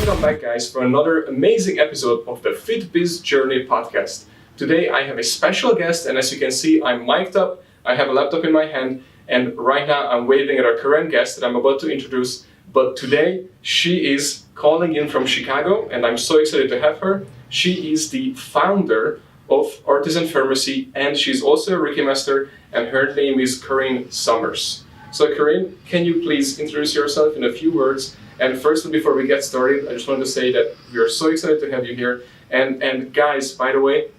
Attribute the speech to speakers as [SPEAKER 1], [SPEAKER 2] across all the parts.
[SPEAKER 1] welcome back, guys, for another amazing episode of the FitBiz Journey podcast. Today, I have a special guest, and as you can see, I'm mic'd up, I have a laptop in my hand, and right now I'm waving at our current guest that I'm about to introduce. But today, she is calling in from Chicago, and I'm so excited to have her. She is the founder of Artisan Pharmacy, and she's also a Reiki master, and her name is Corene Summers. So Corene, can you please introduce yourself in a few words? And firstly, before we get started, I just wanted to say that we are so excited to have you here. And guys, by the way,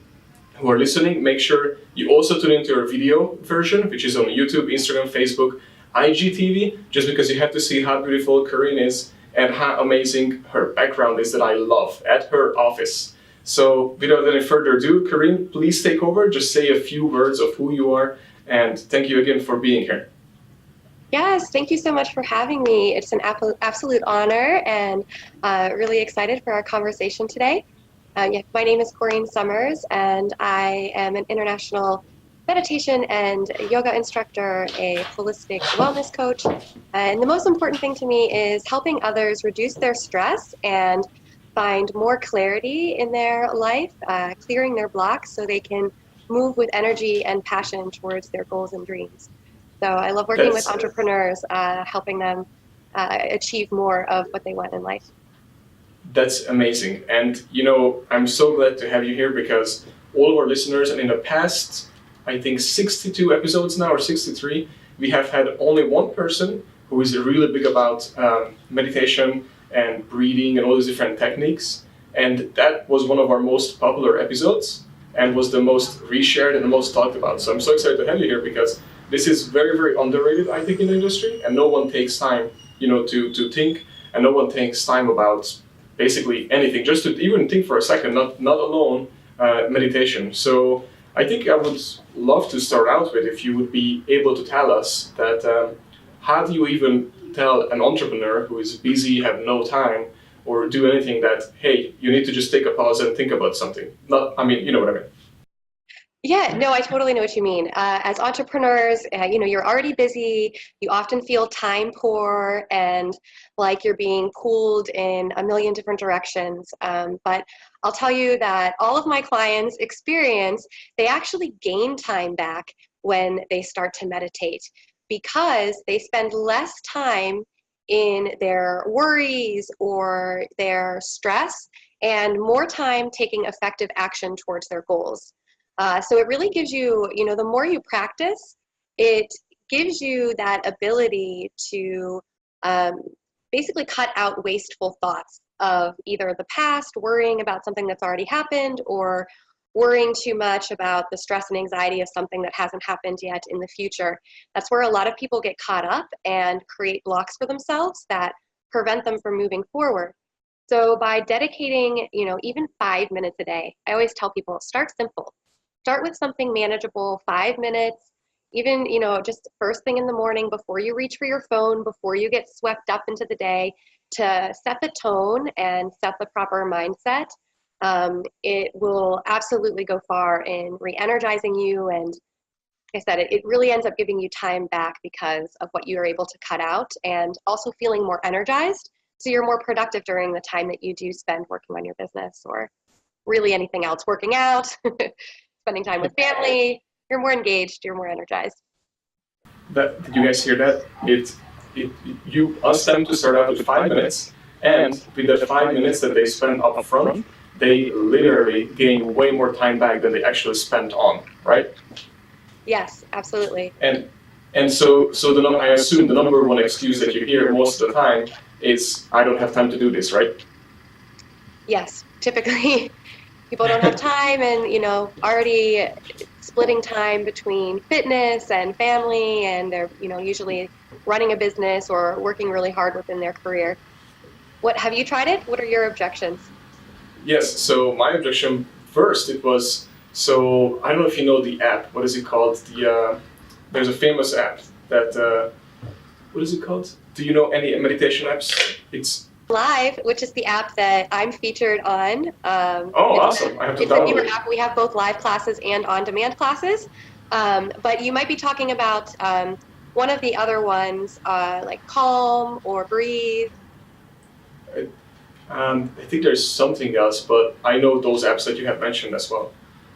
[SPEAKER 1] who are listening, make sure you also tune into our video version, which is on YouTube, Instagram, Facebook, IGTV, just because you have to see how beautiful Corene is and how amazing her background is that I love at her office. So without any further ado, Corene, please take over, just say a few words of who you are, and thank you again for being here.
[SPEAKER 2] Yes, thank you so much for having me. It's an absolute honor and really excited for our conversation today. My name is Corene Summers, and I am an international meditation and yoga instructor, a holistic wellness coach. And the most important thing to me is helping others reduce their stress and find more clarity in their life, clearing their blocks so they can move with energy and passion towards their goals and dreams. So I love working with entrepreneurs, helping them achieve more of what they want in life.
[SPEAKER 1] That's amazing. And, I'm so glad to have you here because all of our listeners, and in the past, I think 62 episodes now, or 63, we have had only one person who is really big about meditation and breathing and all these different techniques. And that was one of our most popular episodes and was the most reshared and the most talked about. So I'm so excited to have you here because this is very, very underrated, I think, in the industry, and no one takes time, to think, and no one takes time about basically anything, just to even think for a second, not alone meditation. So I think I would love to start out with if you would be able to tell us that how do you even tell an entrepreneur who is busy, have no time, or do anything that, hey, you need to just take a pause and think about something. You know what I mean.
[SPEAKER 2] Yeah, no, I totally know what you mean. As entrepreneurs, you're already busy. You often feel time poor and like you're being pulled in a million different directions. But I'll tell you that all of my clients experience, they actually gain time back when they start to meditate because they spend less time in their worries or their stress and more time taking effective action towards their goals. So it really gives you, the more you practice, it gives you that ability to basically cut out wasteful thoughts of either the past, worrying about something that's already happened, or worrying too much about the stress and anxiety of something that hasn't happened yet in the future. That's where a lot of people get caught up and create blocks for themselves that prevent them from moving forward. So by dedicating, even 5 minutes a day, I always tell people, start simple. Start with something manageable, 5 minutes, even, just first thing in the morning before you reach for your phone, before you get swept up into the day, to set the tone and set the proper mindset. It will absolutely go far in re-energizing you. And like I said, it really ends up giving you time back because of what you are able to cut out and also feeling more energized. So you're more productive during the time that you do spend working on your business or really anything else, working out. Spending time with family, you're more engaged, you're more energized.
[SPEAKER 1] Did you guys hear that? You ask them to start out with 5 minutes, and with the 5 minutes that they spend up front, they literally gain way more time back than they actually spent on, right?
[SPEAKER 2] Yes, absolutely.
[SPEAKER 1] And so I assume the number one excuse that you hear most of the time is, I don't have time to do this, right?
[SPEAKER 2] Yes, typically. People don't have time and, already splitting time between fitness and family, and they're, usually running a business or working really hard within their career. Have you tried it? What are your objections?
[SPEAKER 1] Yes, so my objection first, it was, so I don't know if you know the app, what is it called? There's a famous app that, what is it called? Do you know any meditation apps? It's
[SPEAKER 2] Live, which is the app that I'm featured on.
[SPEAKER 1] Awesome. I have to
[SPEAKER 2] it's a newer
[SPEAKER 1] download.
[SPEAKER 2] app. We have both live classes and on-demand classes. But you might be talking about one of the other ones, like Calm or Breathe.
[SPEAKER 1] I think there's something else, but I know those apps that you have mentioned as well.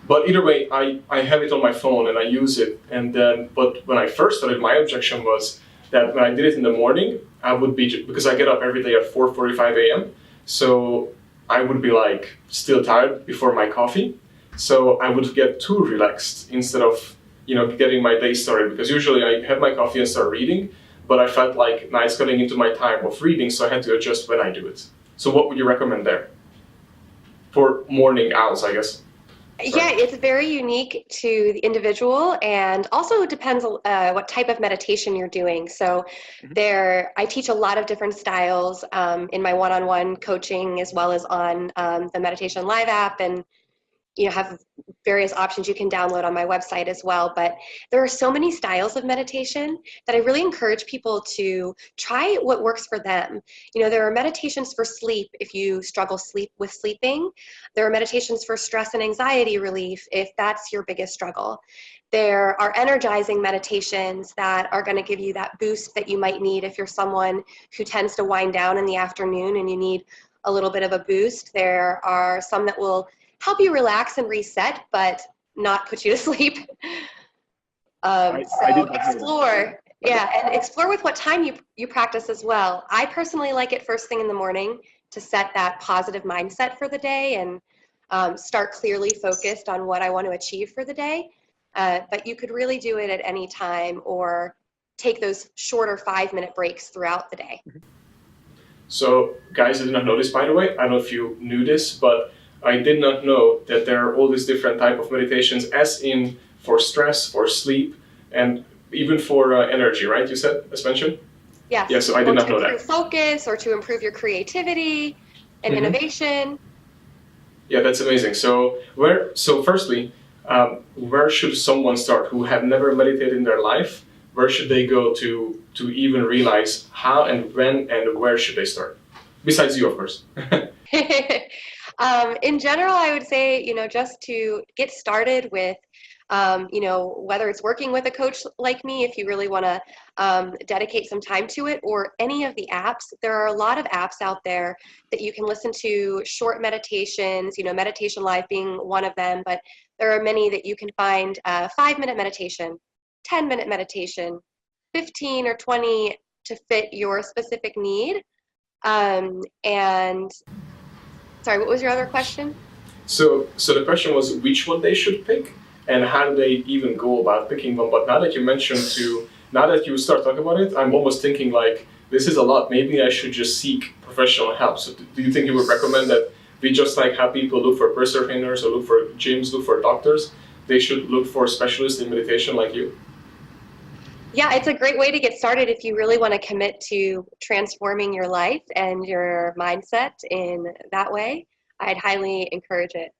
[SPEAKER 1] But either way, I have it on my phone and I use it. And then, but when I first started, my objection was that when I did it in the morning, I would be, because I get up every day at 4:45 a.m. So I would be like still tired before my coffee. So I would get too relaxed instead of, getting my day started, because usually I have my coffee and start reading, but I felt like now it's getting into my time of reading, so I had to adjust when I do it. So what would you recommend there? For morning owls, I guess.
[SPEAKER 2] Yeah, it's very unique to the individual, and also depends what type of meditation you're doing. So I teach a lot of different styles in my one-on-one coaching, as well as on the Meditation Live app, and have various options you can download on my website as well. But there are so many styles of meditation that I really encourage people to try what works for them. There are meditations for sleep if you struggle with sleeping. There are meditations for stress and anxiety relief if that's your biggest struggle. There are energizing meditations that are going to give you that boost that you might need if you're someone who tends to wind down in the afternoon and you need a little bit of a boost. There are some that will help you relax and reset, but not put you to sleep. So explore, and explore with what time you practice as well. I personally like it first thing in the morning to set that positive mindset for the day and start clearly focused on what I want to achieve for the day. But you could really do it at any time, or take those shorter 5-minute breaks throughout the day.
[SPEAKER 1] So guys, I did not know this, by the way. I don't know if you knew this, but I did not know that there are all these different type of meditations, as in for stress, for sleep, and even for energy, right? You said, as mentioned?
[SPEAKER 2] Yes.
[SPEAKER 1] Yeah, so I did not know that.
[SPEAKER 2] To improve focus, or to improve your creativity and innovation.
[SPEAKER 1] Yeah, that's amazing. So firstly, where should someone start who have never meditated in their life? Where should they go to even realize how and when and where should they start? Besides you, of course.
[SPEAKER 2] In general, I would say, just to get started with, whether it's working with a coach like me, if you really want to dedicate some time to it, or any of the apps. There are a lot of apps out there that you can listen to short meditations, Meditation Live being one of them, but there are many that you can find 5-minute meditation, 10-minute meditation, 15 or 20 to fit your specific need. And sorry, what was your other question?
[SPEAKER 1] So the question was which one they should pick and how do they even go about picking one. But now that you start talking about it, I'm almost thinking like, this is a lot. Maybe I should just seek professional help. So do you think you would recommend that we just like have people look for personal trainers or look for gyms, look for doctors? They should look for specialists in meditation like you?
[SPEAKER 2] Yeah, it's a great way to get started if you really want to commit to transforming your life and your mindset in that way. I'd highly encourage it.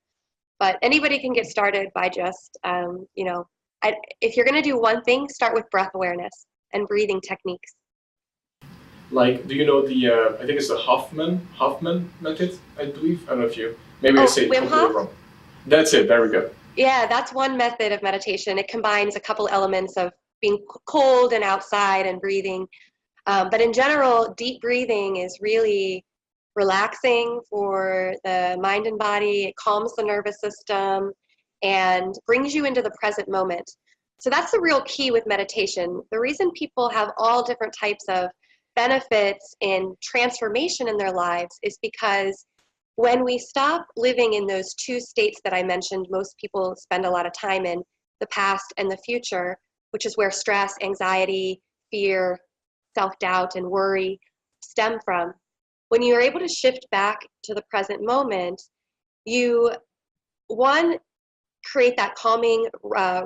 [SPEAKER 2] But anybody can get started by just, if you're going to do one thing, start with breath awareness and breathing techniques.
[SPEAKER 1] Like, do you know I think it's the Hoffman method, I believe? I don't know if you, maybe I say it completely wrong. That's it, there we go.
[SPEAKER 2] Yeah, that's one method of meditation. It combines a couple elements of being cold and outside and breathing. But in general, deep breathing is really relaxing for the mind and body. It calms the nervous system and brings you into the present moment. So that's the real key with meditation. The reason people have all different types of benefits and transformation in their lives is because when we stop living in those two states that I mentioned, most people spend a lot of time in, the past and the future, which is where stress, anxiety, fear, self-doubt, and worry stem from. When you're able to shift back to the present moment, you, one, create that calming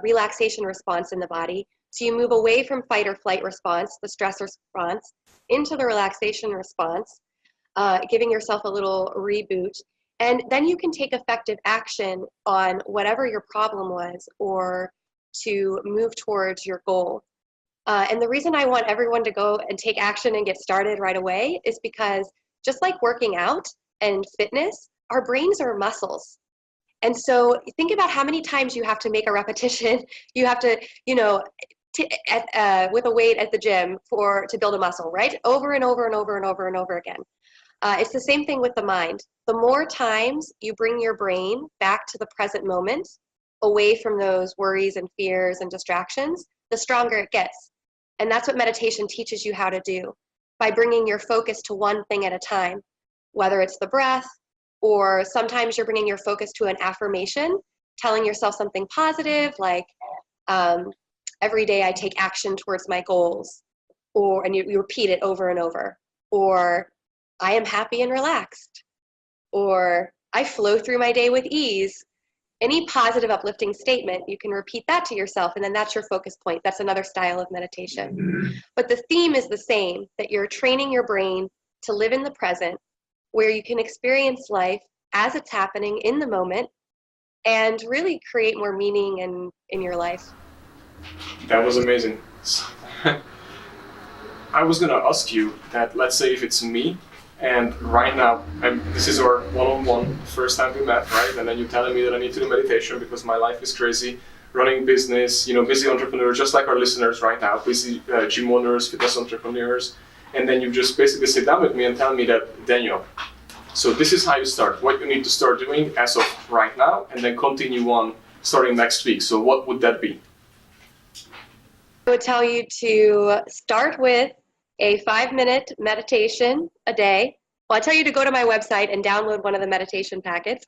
[SPEAKER 2] relaxation response in the body. So you move away from fight or flight response, the stress response, into the relaxation response, giving yourself a little reboot. And then you can take effective action on whatever your problem was, or to move towards your goal. And the reason I want everyone to go and take action and get started right away is because just like working out and fitness, our brains are muscles. And so think about how many times you have to make a repetition. You have to, with a weight at the gym to build a muscle, right? Over and over and over and over and over again. It's the same thing with the mind. The more times you bring your brain back to the present moment, away from those worries and fears and distractions, the stronger it gets. And that's what meditation teaches you how to do, by bringing your focus to one thing at a time, whether it's the breath, or sometimes you're bringing your focus to an affirmation, telling yourself something positive, like every day I take action towards my goals, and you repeat it over and over, or I am happy and relaxed, or I flow through my day with ease. Any positive, uplifting statement, you can repeat that to yourself, and then that's your focus point. That's another style of meditation. But the theme is the same, that you're training your brain to live in the present, where you can experience life as it's happening in the moment and really create more meaning in your life.
[SPEAKER 1] That was amazing. I was gonna ask you that, let's say if it's me, and right now, this is our one-on-one, first time we met, right? And then you're telling me that I need to do meditation because my life is crazy, running business, busy entrepreneur, just like our listeners right now, busy gym owners, fitness entrepreneurs. And then you just basically sit down with me and tell me that, Daniel, so this is how you start, what you need to start doing as of right now, and then continue on starting next week. So what would that be?
[SPEAKER 2] I would tell you to start with a 5-minute meditation a day. Well, I tell you to go to my website and download one of the meditation packets.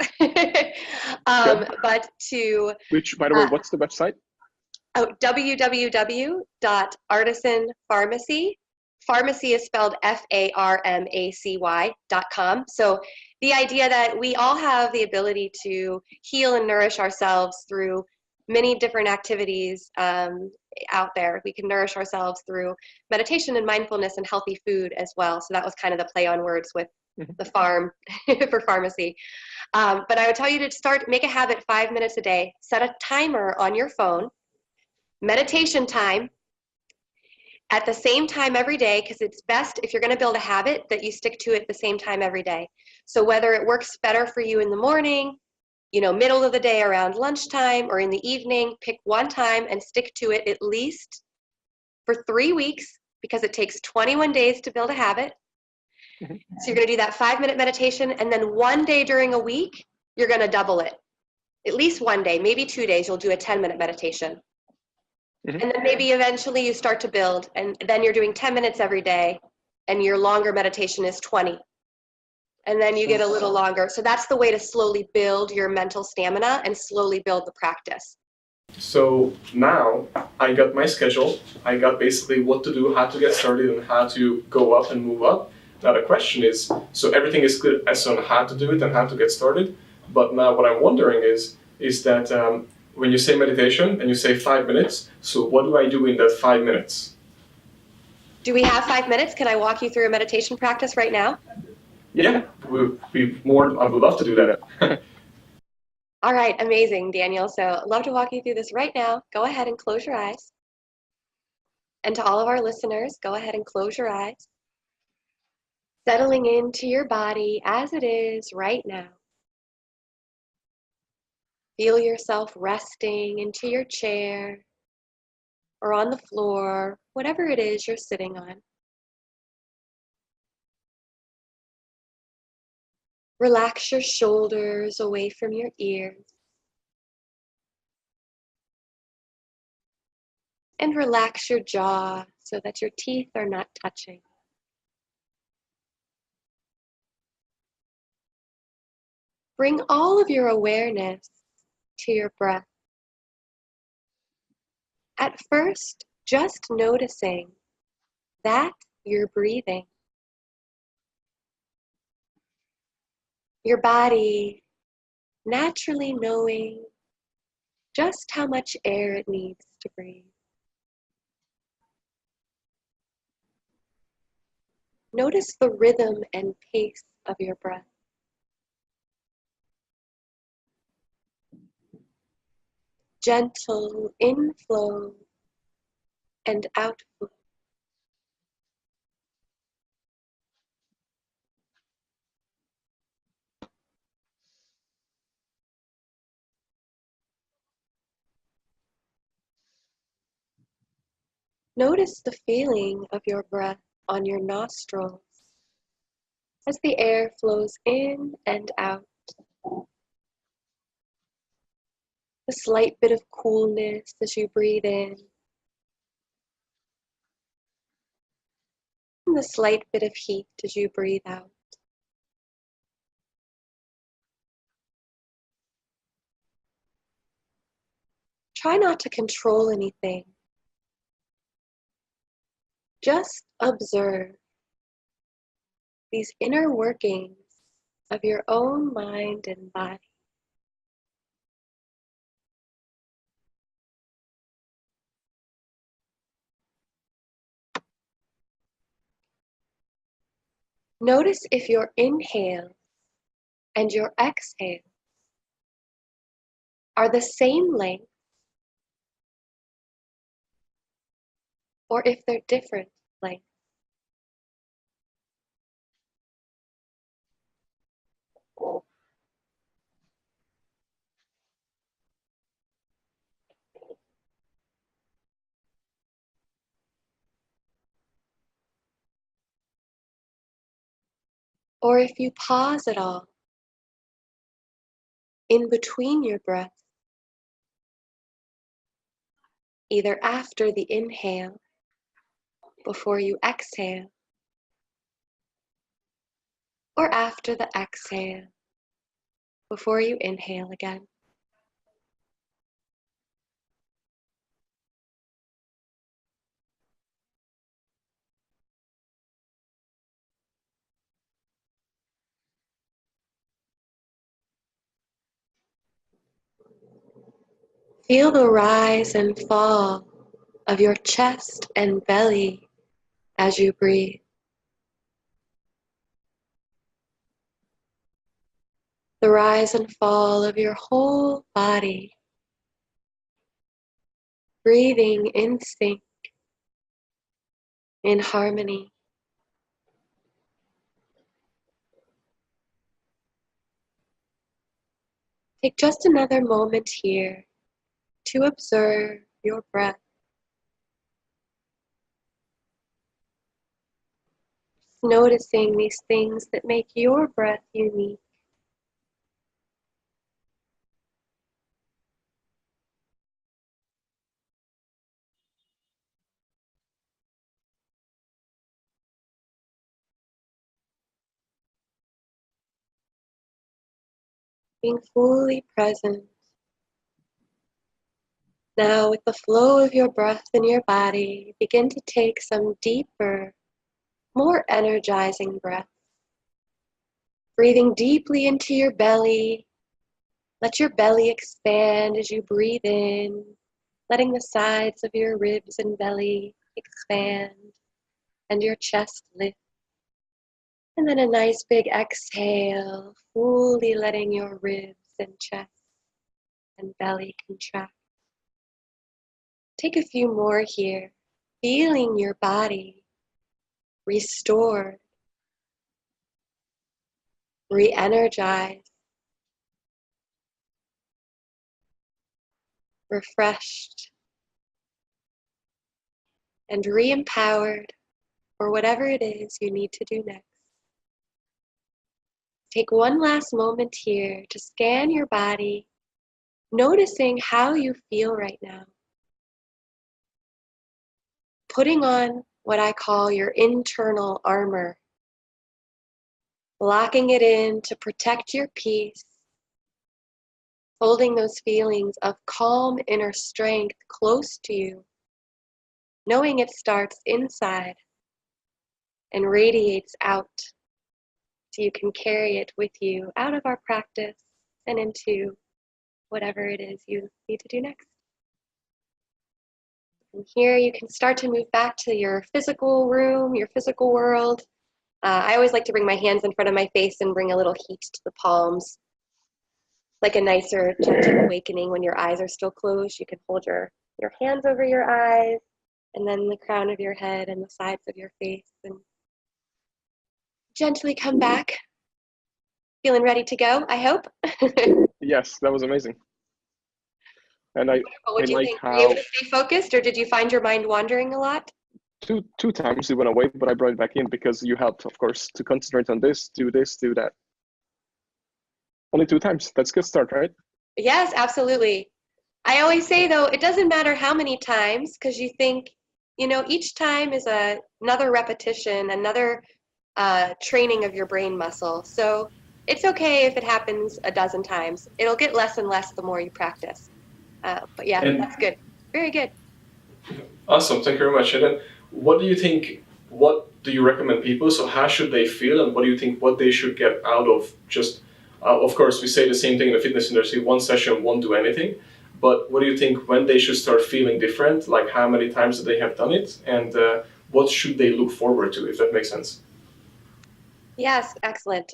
[SPEAKER 2] But to...
[SPEAKER 3] Which, by the way, what's the website?
[SPEAKER 2] www.artisanpharmacy. Pharmacy is spelled FARMACY.com. So the idea that we all have the ability to heal and nourish ourselves through many different activities out there. We can nourish ourselves through meditation and mindfulness and healthy food as well. So that was kind of the play on words with the farm for pharmacy. But I would tell you to make a habit 5 minutes a day. Set a timer on your phone. Meditation time at the same time every day, because it's best if you're going to build a habit that you stick to it the same time every day. So whether it works better for you in the morning, middle of the day around lunchtime, or in the evening, pick one time and stick to it at least for 3 weeks, because it takes 21 days to build a habit. So you're going to do that 5-minute meditation, and then one day during a week, you're going to double it. At least one day, maybe 2 days, you'll do a 10-minute meditation. And then maybe eventually you start to build, and then you're doing 10 minutes every day, and your longer meditation is 20. And then you get a little longer. So that's the way to slowly build your mental stamina and slowly build the practice.
[SPEAKER 1] So now I got my schedule. I got basically what to do, how to get started, and how to go up and move up. Now the question is, so everything is good as on how to do it and how to get started. But now what I'm wondering is that when you say meditation and you say 5 minutes, so what do I do in that 5 minutes?
[SPEAKER 2] Do we have 5 minutes? Can I walk you through a meditation practice right now?
[SPEAKER 1] Yeah, I would love to do that.
[SPEAKER 2] All right, amazing, Daniel. So I'd love to walk you through this right now. Go ahead and close your eyes. And to all of our listeners, go ahead and close your eyes. Settling into your body as it is right now. Feel yourself resting into your chair or on the floor, whatever it is you're sitting on. Relax your shoulders away from your ears. And relax your jaw so that your teeth are not touching. Bring all of your awareness to your breath. At first, just noticing that you're breathing. Your body naturally knowing just how much air it needs to breathe. Notice the rhythm and pace of your breath. Gentle inflow and outflow. Notice the feeling of your breath on your nostrils as the air flows in and out. A slight bit of coolness as you breathe in, and a slight bit of heat as you breathe out. Try not to control anything. Just observe these inner workings of your own mind and body. Notice if your inhale and your exhale are the same length or if they're different lengths. Or if you pause at all in between your breaths, either after the inhale, before you exhale, or after the exhale, before you inhale again. Feel the rise and fall of your chest and belly as you breathe. The rise and fall of your whole body, breathing in sync, in harmony. Take just another moment here to observe your breath. Noticing these things that make your breath unique. Being fully present. Now, with the flow of your breath in your body, begin to take some deeper, more energizing breaths. Breathing deeply into your belly. Let your belly expand as you breathe in, letting the sides of your ribs and belly expand and your chest lift. And then a nice big exhale, fully letting your ribs and chest and belly contract. Take a few more here, feeling your body restored, re-energized, refreshed, and re-empowered for whatever it is you need to do next. Take one last moment here to scan your body, noticing how you feel right now. Putting on what I call your internal armor, locking it in to protect your peace, holding those feelings of calm inner strength close to you, knowing it starts inside and radiates out so you can carry it with you out of our practice and into whatever it is you need to do next. From here, you can start to move back to your physical room, your physical world. I always like to bring my hands in front of my face and bring a little heat to the palms. Like a nicer, gentle awakening when your eyes are still closed. You can hold your hands over your eyes and then the crown of your head and the sides of your face and gently come back. Feeling ready to go, I hope?
[SPEAKER 1] Yes, that was amazing. And I
[SPEAKER 2] What do you
[SPEAKER 1] like
[SPEAKER 2] think?
[SPEAKER 1] how...
[SPEAKER 2] Were you able to stay focused or did you find your mind wandering a lot?
[SPEAKER 1] two times you went away, but I brought it back in because you helped, of course, to concentrate on this, do that. Only 2 times. That's a good start, right?
[SPEAKER 2] Yes, absolutely. I always say, though, it doesn't matter how many times, because you think, each time is another repetition, another training of your brain muscle. So it's okay if it happens a dozen times. It'll get less and less the more you practice. But yeah, that's good. Very good.
[SPEAKER 1] Awesome. Thank you very much. And then what do you recommend people? So how should they feel, and what do you think what they should get out of just, of course, we say the same thing in the fitness industry, one session won't do anything. But what do you think when they should start feeling different? Like how many times that they have done it, and what should they look forward to, if that makes sense?
[SPEAKER 2] Yes, excellent.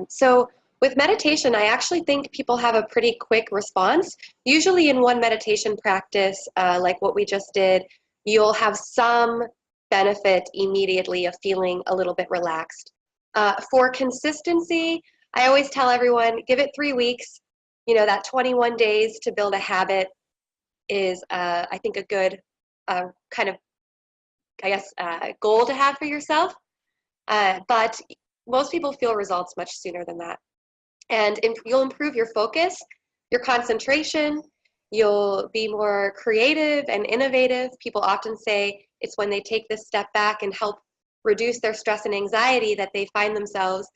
[SPEAKER 2] So with meditation, I actually think people have a pretty quick response. Usually in one meditation practice, like what we just did, you'll have some benefit immediately of feeling a little bit relaxed. For consistency, I always tell everyone, give it 3 weeks. That 21 days to build a habit is, I think, a good kind of, goal to have for yourself. But most people feel results much sooner than that. And you'll improve your focus, your concentration, you'll be more creative and innovative. People often say it's when they take this step back and help reduce their stress and anxiety that they find themselves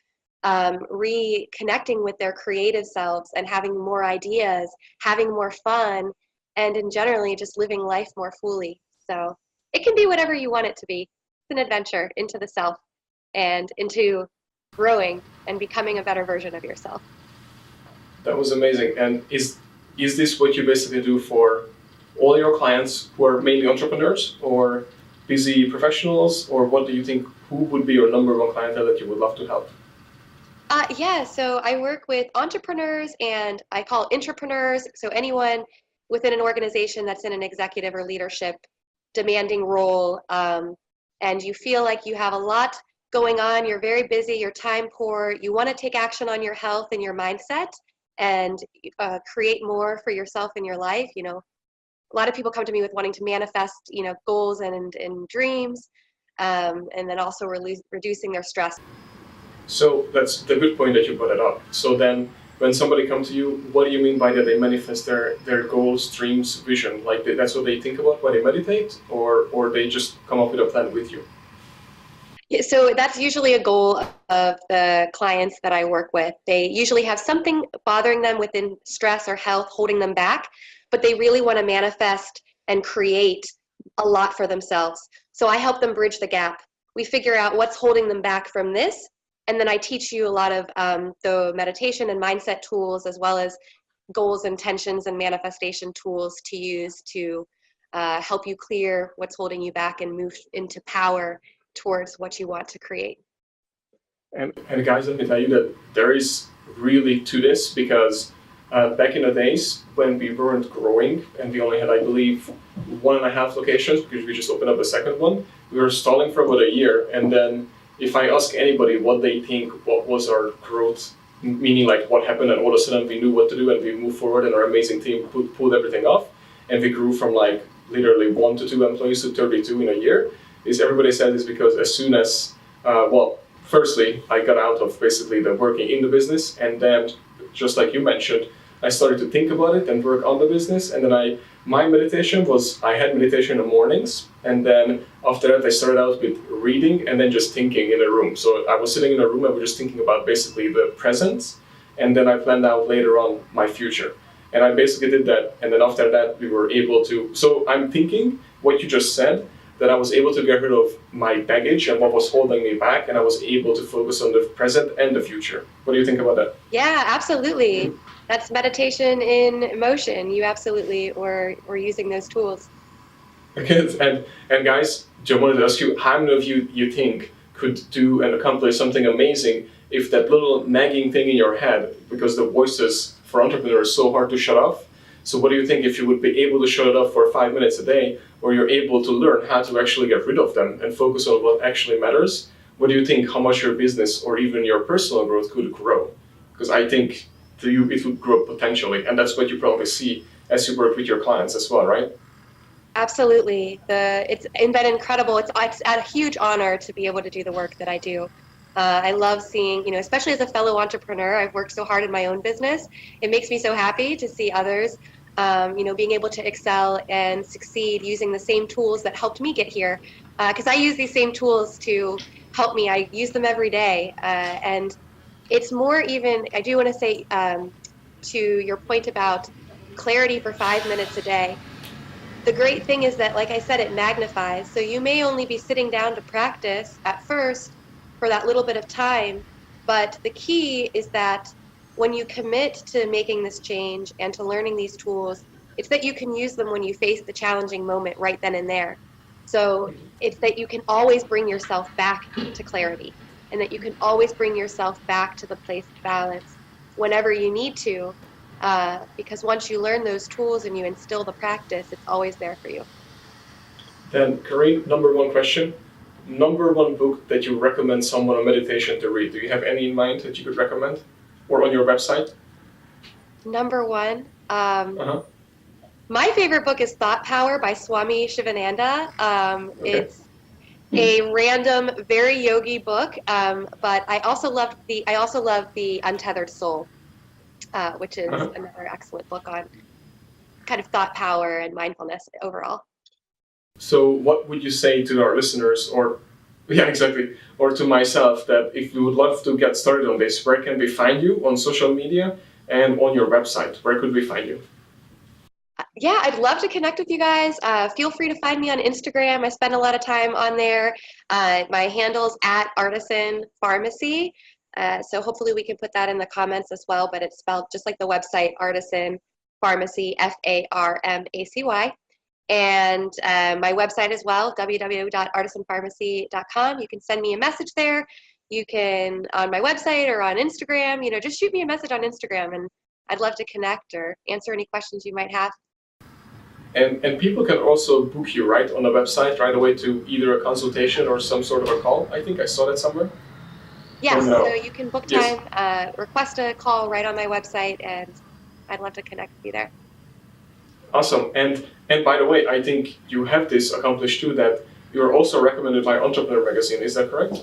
[SPEAKER 2] reconnecting with their creative selves and having more ideas, having more fun, and in generally just living life more fully. So it can be whatever you want it to be. It's an adventure into the self and into growing and becoming a better version of yourself.
[SPEAKER 1] That was amazing. And is this what you basically do for all your clients who are mainly entrepreneurs or busy professionals, or what do you think, who would be your number one clientele that you would love to help?
[SPEAKER 2] Yeah, so I work with entrepreneurs and I call intrapreneurs, so anyone within an organization that's in an executive or leadership demanding role, and you feel like you have a lot going on, you're very busy, you're time poor, you want to take action on your health and your mindset and create more for yourself in your life. A lot of people come to me with wanting to manifest, goals and dreams, and then also reducing their stress.
[SPEAKER 1] So that's the good point that you brought it up. So then when somebody comes to you, what do you mean by that they manifest their goals, dreams, vision? Like that's what they think about when they meditate, or they just come up with a plan with you?
[SPEAKER 2] Yeah, so that's usually a goal of the clients that I work with. They usually have something bothering them within stress or health, holding them back, but they really want to manifest and create a lot for themselves. So I help them bridge the gap. We figure out what's holding them back from this, and then I teach you a lot of the meditation and mindset tools, as well as goals, intentions, and manifestation tools to use to help you clear what's holding you back and move into power towards what you want to create.
[SPEAKER 1] And guys, let me tell you that there is really to this, because back in the days when we weren't growing and we only had, I believe, 1.5 locations, because we just opened up a second one, we were stalling for about a year. And then if I ask anybody what they think, what was our growth, meaning like what happened, and all of a sudden we knew what to do and we moved forward and our amazing team pulled everything off, and we grew from like literally 1 to 2 employees to 32 in a year, is everybody said is because as soon as, firstly, I got out of basically the working in the business, and then just like you mentioned, I started to think about it and work on the business. And then my meditation was, I had meditation in the mornings, and then after that I started out with reading and then just thinking in a room. So I was sitting in a room and we're just thinking about basically the present, and then I planned out later on my future. And I basically did that, and then after that we were able to, so I'm thinking what you just said, that I was able to get rid of my baggage and what was holding me back, and I was able to focus on the present and the future. What do you think about that?
[SPEAKER 2] Yeah, absolutely. That's meditation in motion. You absolutely were using those tools.
[SPEAKER 1] Okay, and guys, I wanted to ask you, how many of you think could do and accomplish something amazing if that little nagging thing in your head, because the voices for entrepreneurs are so hard to shut off. So what do you think if you would be able to shut it off for 5 minutes a day, or you're able to learn how to actually get rid of them and focus on what actually matters? What do you think, how much your business or even your personal growth could grow? Because I think to you it would grow potentially, and that's what you probably see as you work with your clients as well, right?
[SPEAKER 2] Absolutely. It's been incredible. It's a huge honor to be able to do the work that I do. I love seeing, especially as a fellow entrepreneur, I've worked so hard in my own business. It makes me so happy to see others, being able to excel and succeed using the same tools that helped me get here. Because I use these same tools to help me. I use them every day. And it's more even, I do want to say to your point about clarity for 5 minutes a day. The great thing is that, like I said, it magnifies. So you may only be sitting down to practice at first for that little bit of time, but the key is that when you commit to making this change and to learning these tools, it's that you can use them when you face the challenging moment right then and there. So it's that you can always bring yourself back to clarity, and that you can always bring yourself back to the place of balance whenever you need to. Because once you learn those tools and you instill the practice, it's always there for you.
[SPEAKER 1] Then, Corene, number one question. Number one book that you recommend someone on meditation to read. Do you have any in mind that you could recommend? Or on your website?
[SPEAKER 2] Number one. My favorite book is Thought Power by Swami Shivananda.
[SPEAKER 1] Okay.
[SPEAKER 2] It's a random, very yogi book, but I also love the Untethered Soul, which is another excellent book on kind of thought power and mindfulness overall.
[SPEAKER 1] So what would you say to our listeners, or to myself, that if we would love to get started on this, where can we find you on social media and on your website? Where could we find you?
[SPEAKER 2] Yeah, I'd love to connect with you guys. Feel free to find me on Instagram. I spend a lot of time on there. My handle's @Artisan Pharmacy. So hopefully we can put that in the comments as well, but it's spelled just like the website, Artisan Pharmacy, Pharmacy. And my website as well, www.artisanpharmacy.com. You can send me a message there. You can, on my website or on Instagram, just shoot me a message on Instagram, and I'd love to connect or answer any questions you might have.
[SPEAKER 1] And people can also book you, right, on the website right away to either a consultation or some sort of a call. I think I saw that somewhere.
[SPEAKER 2] Yes, so you can book time, request a call right on my website, and I'd love to connect with you there.
[SPEAKER 1] Awesome. And by the way, I think you have this accomplished too, that you're also recommended by Entrepreneur Magazine. Is that correct?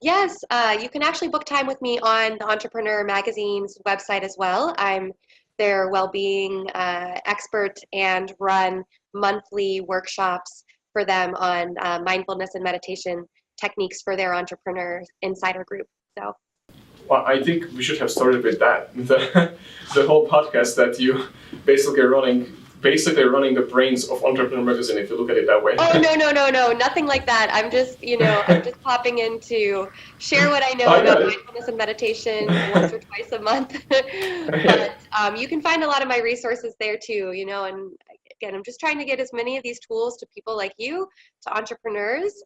[SPEAKER 2] Yes, you can actually book time with me on the Entrepreneur Magazine's website as well. I'm their well-being expert and run monthly workshops for them on mindfulness and meditation techniques for their entrepreneur insider group. So,
[SPEAKER 1] well, I think we should have started with that. The whole podcast that you basically running the brains of Entrepreneur Magazine, if you look at it that way.
[SPEAKER 2] Oh, no, nothing like that. I'm just, I'm just popping in to share what I know about mindfulness and meditation once or twice a month. But you can find a lot of my resources there too, and again, I'm just trying to get as many of these tools to people like you, to entrepreneurs.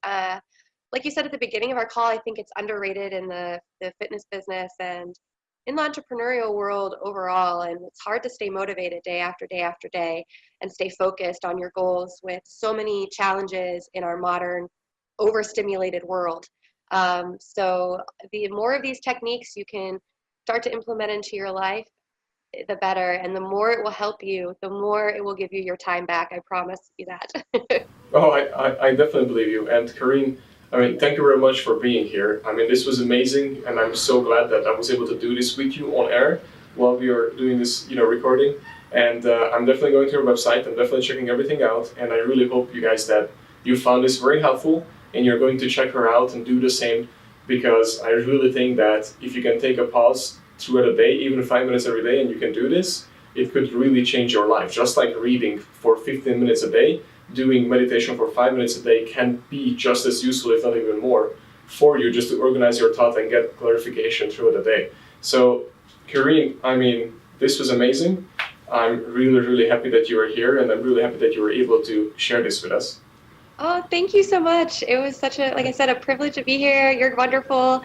[SPEAKER 2] Like you said at the beginning of our call, I think it's underrated in the fitness business and in the entrepreneurial world overall, and it's hard to stay motivated day after day after day and stay focused on your goals with so many challenges in our modern overstimulated world. So the more of these techniques you can start to implement into your life, the better, and the more it will help you, the more it will give you your time back. I promise you that.
[SPEAKER 1] Oh, I definitely believe you. And Corene, thank you very much for being here. This was amazing, and I'm so glad that I was able to do this with you on air while we are doing this, recording. And I'm definitely going to your website. I'm definitely checking everything out, and I really hope you guys that you found this very helpful, and you're going to check her out and do the same, because I really think that if you can take a pause throughout a day, even 5 minutes every day, and you can do this, it could really change your life. Just like reading for 15 minutes a day, doing meditation for 5 minutes a day can be just as useful, if not even more, for you, just to organize your thought and get clarification throughout the day. So, Corene, this was amazing. I'm really, really happy that you are here, and I'm really happy that you were able to share this with us.
[SPEAKER 2] Oh, thank you so much. It was such a, like I said, a privilege to be here. You're wonderful.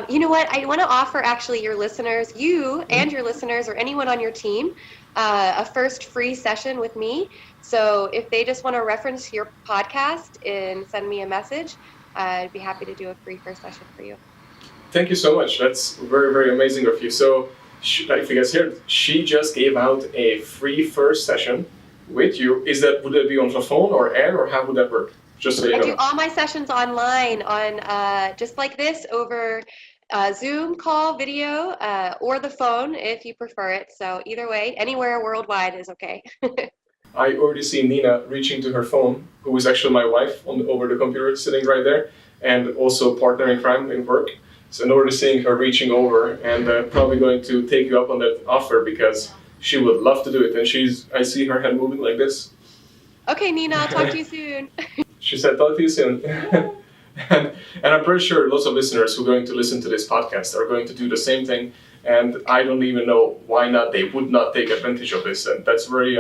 [SPEAKER 2] You know what? I want to offer actually your listeners, you and your listeners or anyone on your team, a first free session with me. So if they just want to reference your podcast and send me a message, I'd be happy to do a free first session for you.
[SPEAKER 1] Thank you so much. That's very, very amazing of you. So if you guys heard, she just gave out a free first session with you, would that be on the phone or air, or how would that work? Just so you
[SPEAKER 2] I
[SPEAKER 1] know.
[SPEAKER 2] do all my sessions online on just like this over Zoom call, video, or the phone if you prefer it. So either way, anywhere worldwide is okay.
[SPEAKER 1] I already see Nina reaching to her phone, who is actually my wife over the computer, sitting right there, and also partner in crime in work. So I'm already seeing her reaching over and probably going to take you up on that offer because she would love to do it. And I see her head moving like this.
[SPEAKER 2] Okay, Nina, I'll talk to you soon.
[SPEAKER 1] She said, talk to you soon. and I'm pretty sure lots of listeners who are going to listen to this podcast are going to do the same thing. And I don't even know why not they would not take advantage of this. And that's very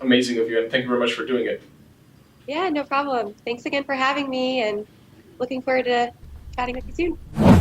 [SPEAKER 1] amazing of you. And thank you very much for doing it.
[SPEAKER 2] Yeah, no problem. Thanks again for having me and looking forward to chatting with you soon.